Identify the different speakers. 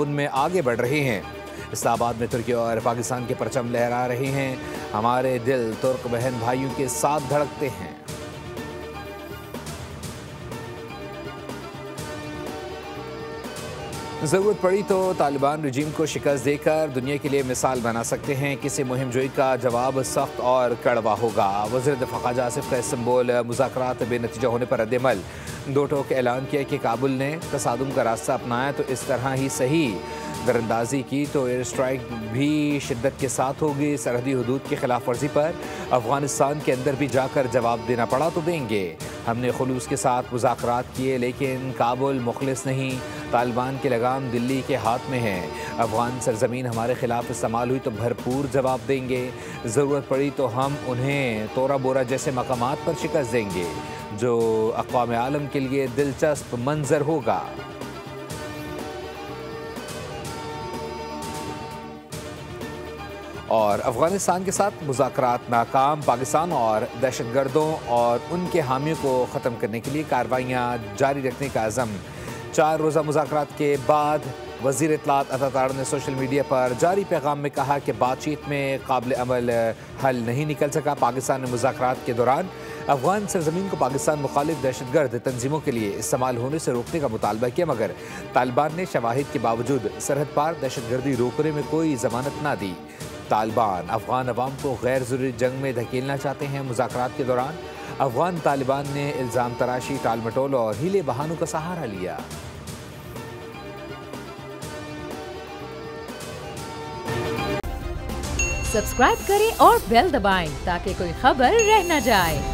Speaker 1: उनमें आगे बढ़ रहे हैं। इस्लामाबाद में तुर्की और पाकिस्तान के परचम लहरा रहे हैं। हमारे दिल तुर्क बहन भाइयों के साथ धड़कते हैं। ज़रूरत पड़ी तो तालिबान रजीम को शिकस्त देकर दुनिया के लिए मिसाल बना सकते हैं। किसी मुहिम जोई का जवाब सख्त और कड़वा होगा। वज़ीर दिफ़ा ख़ाजा आसिफ का इस्तांबुल मुज़ाकरात बेनतीजा होने पर रद्द-ए-अमल। दो टोक ऐलान किया कि काबुल ने तसादुम का रास्ता अपनाया तो इस तरह ही सही, दरअंदाजी की तो एयर स्ट्राइक भी शिद्दत के साथ होगी। सरहदी हदूद की खिलाफ वर्जी पर अफगानिस्तान के अंदर भी जाकर जवाब देना पड़ा तो देंगे। हमने खुलूस के साथ मुज़ाकरात किए लेकिन काबुल मुखलिस नहीं। तालिबान की लगाम दिल्ली के हाथ में है। अफगान सरजमीन हमारे खिलाफ इस्तेमाल हुई तो भरपूर जवाब देंगे। ज़रूरत पड़ी तो हम उन्हें तोरा बोरा जैसे मकामात पर शिकस्त देंगे जो अक़वाम आलम के लिए दिलचस्प मंजर होगा। और अफगानिस्तान के साथ मुज़ाकरात नाकाम। पाकिस्तान और दहशतगर्दों और उनके हामियों को ख़त्म करने के लिए कार्रवाइयाँ जारी रखने का अज़म। 4 रोज़ा मुज़ाकरात के बाद वज़ीर इत्तलात अता ने सोशल मीडिया पर जारी पैगाम में कहा कि बातचीत में काबिल अमल हल नहीं निकल सका। पाकिस्तान ने मुज़ाकरात के दौरान अफगान सरजमीन को पाकिस्तान मुखालिफ दहशतगर्द तंजीमों के लिए इस्तेमाल होने से रोकने का मुतालबा किया, मगर तालिबान ने शवाहिद के बावजूद सरहद पार दहशतगर्दी रोकने में कोई जमानत ना दी। तालिबान अफगान अवाम को गैर ज़रूरी जंग में धकेलना चाहते हैं। मुज़ाकरात के दौरान अफगान तालिबान ने इल्ज़ाम तराशी, टाल मटोल और हीले बहानों का सहारा लिया।
Speaker 2: सब्सक्राइब करें और बेल दबाएं ताकि कोई खबर रह न जाए।